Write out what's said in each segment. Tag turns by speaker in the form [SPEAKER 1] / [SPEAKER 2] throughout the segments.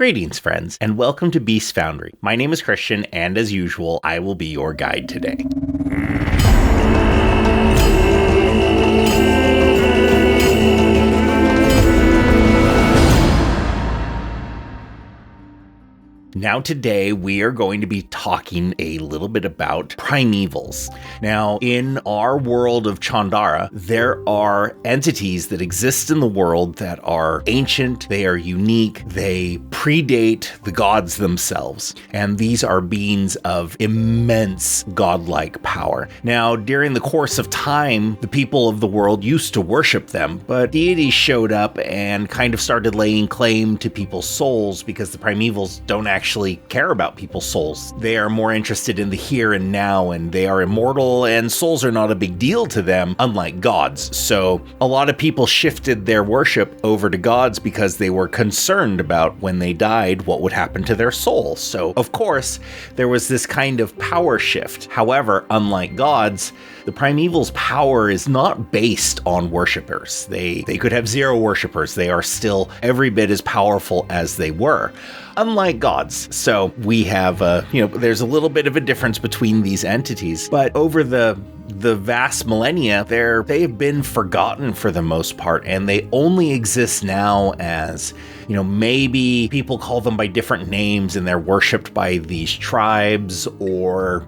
[SPEAKER 1] Greetings, friends, and welcome to Beast Foundry. My name is Christian, and as usual, I will be your guide today. Now today we are going to be talking a little bit about primevals. Now in our world of Chandara, there are entities that exist in the world that are ancient, they are unique, they predate the gods themselves, and these are beings of immense godlike power. Now during the course of time, the people of the world used to worship them, but deities showed up and kind of started laying claim to people's souls because the primevals don't actually care about people's souls. They are more interested in the here and now, and they are immortal, and souls are not a big deal to them, unlike gods. So a lot of people shifted their worship over to gods because they were concerned about when they died, what would happen to their soul. So of course, there was this kind of power shift. However, unlike gods, the primevals' power is not based on worshippers. They could have zero worshippers. They are still every bit as powerful as they were, unlike gods. So we have, there's a little bit of a difference between these entities, but over the vast millennia, they have been forgotten for the most part, and they only exist now as, maybe people call them by different names and they're worshipped by these tribes or,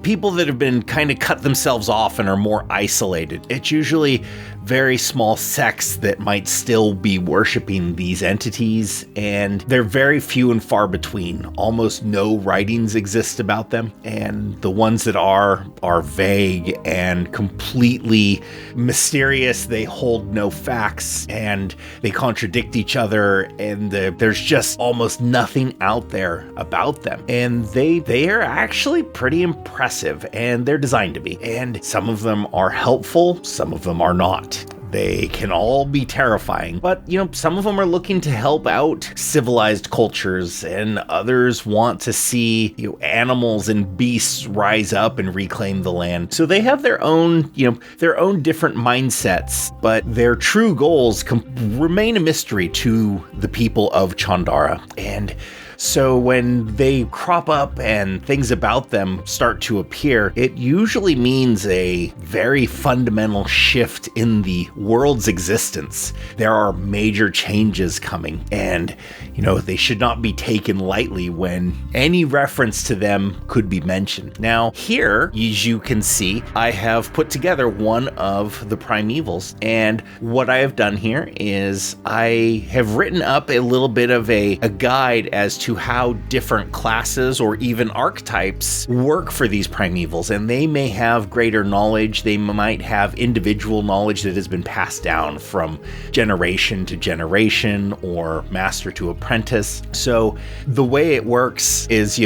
[SPEAKER 1] people that have been kind of cut themselves off and are more isolated. It's usually very small sects that might still be worshiping these entities, and they're very few and far between. Almost no writings exist about them, and the ones that are vague and completely mysterious. They hold no facts, and they contradict each other, and there's just almost nothing out there about them. And they are actually pretty impressive, and they're designed to be. And some of them are helpful, some of them are not. They can all be terrifying, but some of them are looking to help out civilized cultures, and others want to see animals and beasts rise up and reclaim the land. So they have their own different mindsets, but their true goals remain a mystery to the people of Chandara. And so when they crop up and things about them start to appear, it usually means a very fundamental shift in the world's existence. There are major changes coming, and they should not be taken lightly when any reference to them could be mentioned. Now here, as you can see, I have put together one of the primevals, and what I have done here is I have written up a little bit of a guide as to how different classes or even archetypes work for these primevals, and they may have greater knowledge. They might have individual knowledge that has been passed down from generation to generation or master to apprentice. So the way it works is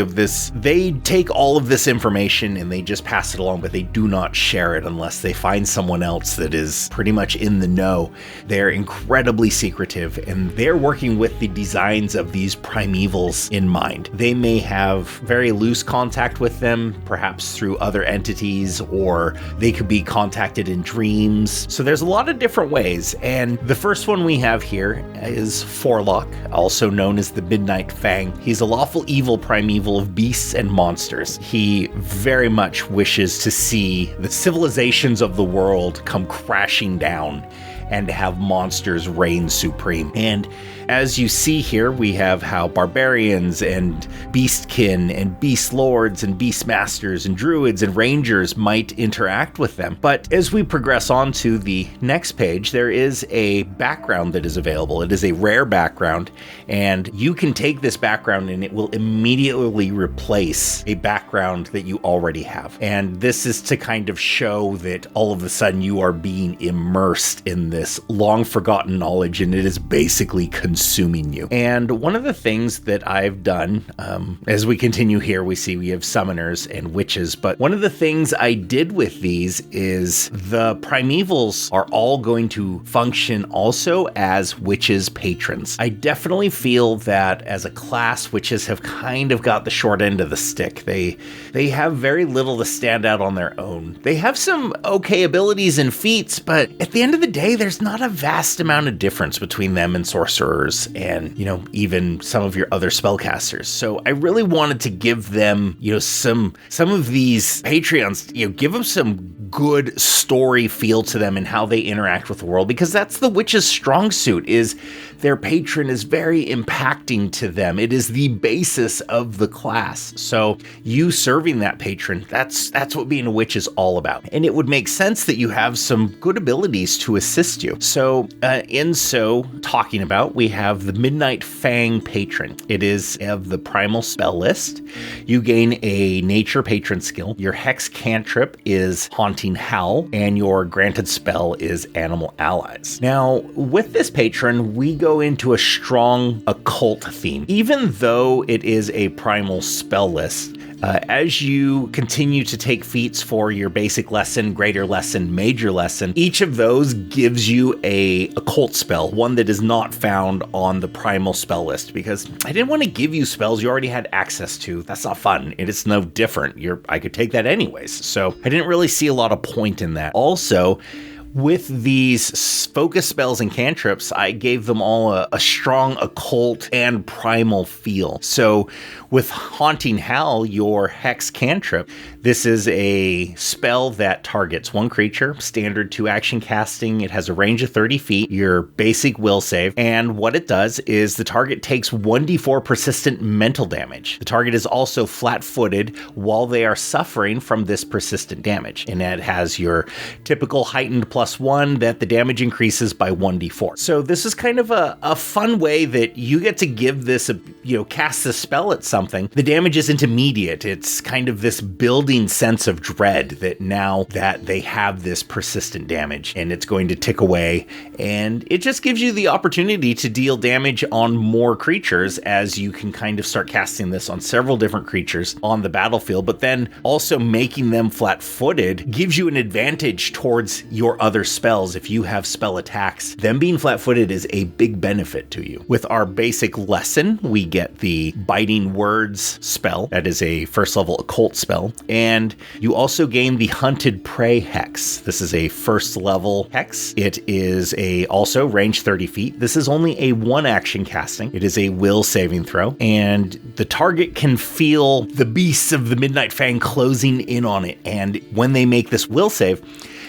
[SPEAKER 1] they take all of this information and they just pass it along, but they do not share it unless they find someone else that is pretty much in the know. They're incredibly secretive, and they're working with the designs of these primevals in mind. They may have very loose contact with them, perhaps through other entities, or they could be contacted in dreams. So there's a lot of different ways, and the first one we have here is Forlock, also known as the Midnight Fang. He's a lawful evil primeval of beasts and monsters. He very much wishes to see the civilizations of the world come crashing down and have monsters reign supreme. And as you see here, we have how barbarians and beastkin and beast lords and beast masters and druids and rangers might interact with them. But as we progress on to the next page, there is a background that is available. It is a rare background, and you can take this background and it will immediately replace a background that you already have. And this is to kind of show that all of a sudden you are being immersed in this long forgotten knowledge, and it is basically consuming you. And one of the things that I've done, as we continue here, we have summoners and witches, but one of the things I did with these is the primevals are all going to function also as witches patrons. I definitely feel that as a class, witches have kind of got the short end of the stick. They have very little to stand out on their own. They have some okay abilities and feats, but at the end of the day, there's not a vast amount of difference between them and sorcerers sorcerers and, even some of your other spellcasters. So I really wanted to give them, some of these Patreons, give them some good story feel to them and how they interact with the world, because that's the witch's strong suit, is their patron is very impacting to them. It is the basis of the class. So you serving that patron, that's what being a witch is all about. And it would make sense that you have some good abilities to assist you. So talking about, we have the Midnight Fang patron. It is of the primal spell list. You gain a nature patron skill. Your hex cantrip is Haunting Howl, and your granted spell is Animal Allies. Now, with this patron, we go into a strong occult theme. Even though it is a primal spell list, as you continue to take feats for your basic lesson, greater lesson, major lesson, each of those gives you a occult spell, one that is not found on the primal spell list, because I didn't want to give you spells you already had access to. That's not fun. It is no different. I could take that anyways. So I didn't really see a lot of point in that. Also, with these focus spells and cantrips, I gave them all a strong occult and primal feel. So with Haunting Howl, your hex cantrip, this is a spell that targets one creature, standard 2-action casting. It has a range of 30 feet, your basic will save. And what it does is the target takes 1d4 persistent mental damage. The target is also flat-footed while they are suffering from this persistent damage. And it has your typical heightened +1 that the damage increases by 1d4. So this is kind of a fun way that you get to give this, cast this spell at something. The damage isn't immediate. It's kind of this building sense of dread that now that they have this persistent damage and it's going to tick away. And it just gives you the opportunity to deal damage on more creatures, as you can kind of start casting this on several different creatures on the battlefield, but then also making them flat-footed gives you an advantage towards your other spells. If you have spell attacks, them being flat-footed is a big benefit to you. With our basic lesson, we get the Biting Words spell. That is a first level occult spell. And you also gain the Hunted Prey hex. This is a first level hex. It is also range 30 feet. This is only a 1-action casting. It is a will saving throw, and the target can feel the beasts of the Midnight Fang closing in on it. And when they make this will save,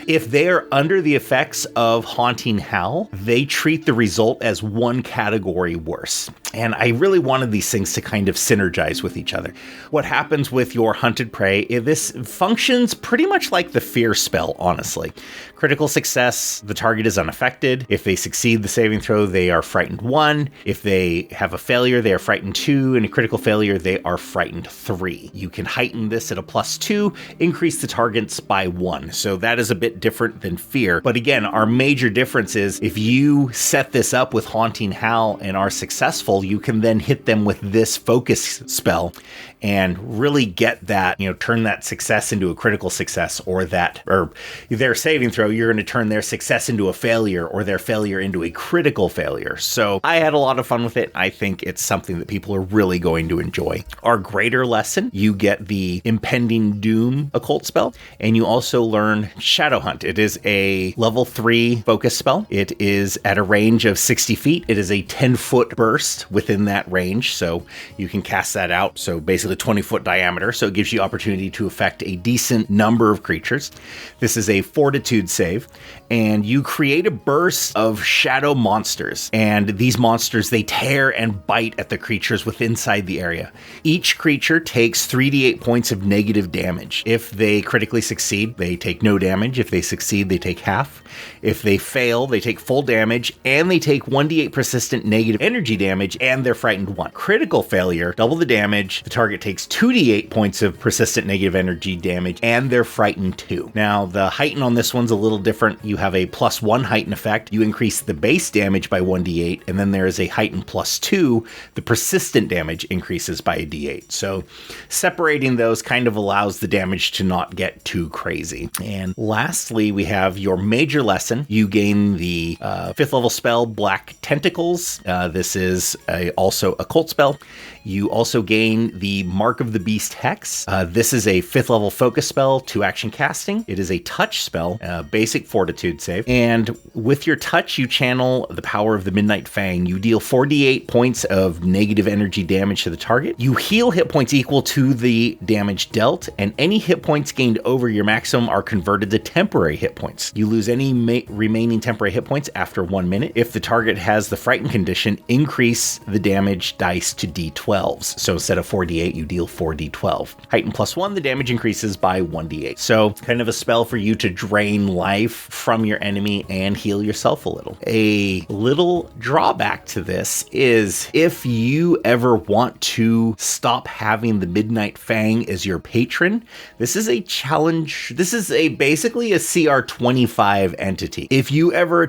[SPEAKER 1] if they are under the effects of Haunting Howl, they treat the result as one category worse. And I really wanted these things to kind of synergize with each other. What happens with your Hunted Prey, this functions pretty much like the Fear spell, honestly. Critical success, the target is unaffected. If they succeed the saving throw, they are frightened 1. If they have a failure, they are frightened 2. And a critical failure, they are frightened 3. You can heighten this at a +2, increase the targets by 1. So that is a bit different than Fear. But again, our major difference is if you set this up with Haunting Howl and are successful, you can then hit them with this focus spell and really get that, turn that success into a critical success, or their saving throw, you're going to turn their success into a failure, or their failure into a critical failure. So I had a lot of fun with it. I think it's something that people are really going to enjoy. Our greater lesson, you get the Impending Doom occult spell, and you also learn Shadow Hunt. It is a level 3 focus spell. It is at a range of 60 feet. It is a 10-foot burst within that range, so you can cast that out. So basically 20-foot diameter, so it gives you opportunity to affect a decent number of creatures. This is a fortitude save, and you create a burst of shadow monsters, and these monsters, they tear and bite at the creatures within inside the area. Each creature takes 3d8 points of negative damage. If they critically succeed, they take no damage. If they succeed, they take half. If they fail, they take full damage, and they take 1d8 persistent negative energy damage, and they're frightened 1. Critical failure, double the damage. The target takes 2d8 points of persistent negative energy damage, and they're frightened 2. Now, the heighten on this one's a little different. You have a +1 heighten effect. You increase the base damage by 1d8, and then there is a heighten +2. The persistent damage increases by a d8. So separating those kind of allows the damage to not get too crazy. And last lastly, we have your major lesson. You gain the 5th level spell, Black Tentacles. This is also a cult spell. You also gain the Mark of the Beast Hex. This is a 5th level focus spell, 2-action casting. It is a touch spell, basic fortitude save. And with your touch, you channel the power of the Midnight Fang. You deal 4d8 points of negative energy damage to the target. You heal hit points equal to the damage dealt, and any hit points gained over your maximum are converted to temporary hit points. You lose any remaining temporary hit points after 1 minute. If the target has the Frightened condition, increase the damage dice to d12. So instead of 4d8, you deal 4d12. Heighten +1, the damage increases by 1d8. So kind of a spell for you to drain life from your enemy and heal yourself a little. A little drawback to this is if you ever want to stop having the Midnight Fang as your patron, this is a challenge. This is basically a CR 25 entity. If you ever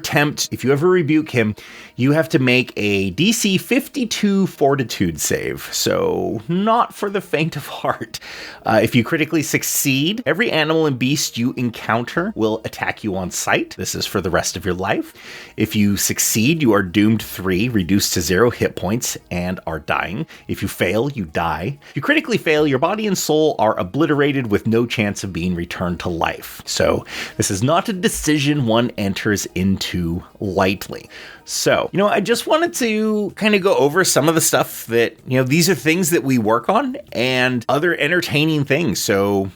[SPEAKER 1] rebuke him, you have to make a DC 52 fortitude save. So not for the faint of heart. If you critically succeed, every animal and beast you encounter will attack you on sight. This is for the rest of your life. If you succeed, you are doomed 3, reduced to 0 hit points, and are dying. If you fail, you die. If you critically fail, your body and soul are obliterated with no chance of being returned to life. So this is not a decision one enters into lightly. So, I just wanted to kind of go over some of the stuff that, these are things that we work on and other entertaining things. So,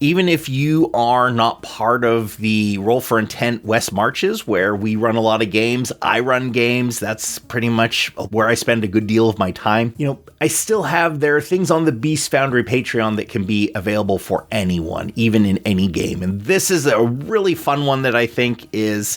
[SPEAKER 1] even if you are not part of the Roll for Intent West Marches, where we run a lot of games, I run games, that's pretty much where I spend a good deal of my time. I still there are things on the Beast Foundry Patreon that can be available for anyone, even in any game. And this is a really fun one that I think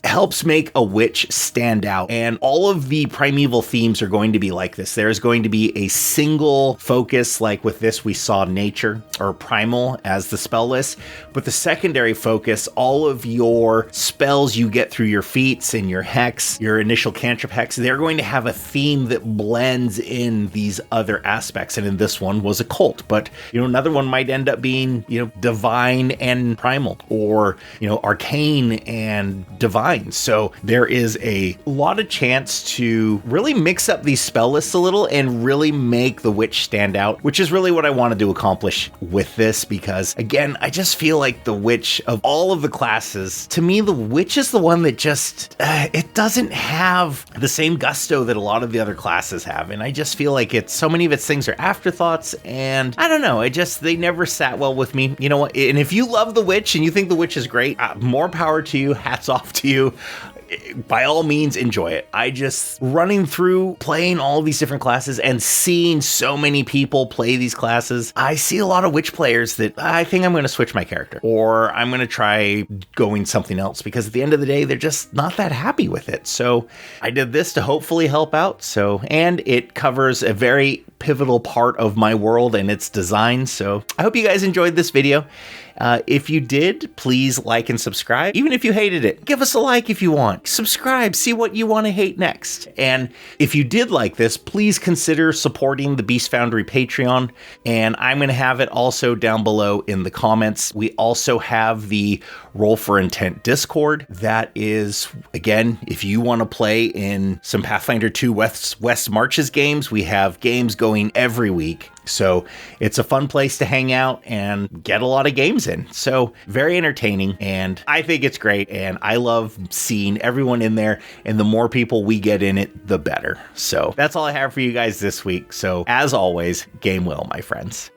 [SPEAKER 1] helps make a witch stand out. And all of the primeval themes are going to be like this. There's going to be a single focus, like with this, we saw nature or primal as the spell list. But the secondary focus, all of your spells you get through your feats and your hex, your initial cantrip hex, they're going to have a theme that blends in these other aspects. And in this one was occult. But, another one might end up being, divine and primal, or, arcane and divine. So there is a lot of chance to really mix up these spell lists a little and really make the witch stand out, which is really what I wanted to accomplish with this, because again, I just feel like the witch of all of the classes, to me, the witch is the one that just, it doesn't have the same gusto that a lot of the other classes have. And I just feel like so many of its things are afterthoughts, and I don't know, they never sat well with me. You know what? And if you love the witch and you think the witch is great, more power to you, hats off to you. By all means, enjoy it. I just running through playing all these different classes and seeing so many people play these classes, I see a lot of witch players that I think I'm going to switch my character, or I'm going to try going something else, because at the end of the day, they're just not that happy with it. So I did this to hopefully help out. And it covers a very pivotal part of my world and its design. So I hope you guys enjoyed this video. If you did, please like and subscribe. Even if you hated it, give us a like if you want. Subscribe, see what you want to hate next. And if you did like this, please consider supporting the Beast Foundry Patreon. And I'm going to have it also down below in the comments. We also have the Roll for Intent Discord. That is, again, if you want to play in some Pathfinder 2 West Marches games, we have games going every week. So it's a fun place to hang out and get a lot of games in. So very entertaining, and I think it's great, and I love seeing everyone in there, and the more people we get in it, the better. So that's all I have for you guys this week. So as always, game well, my friends.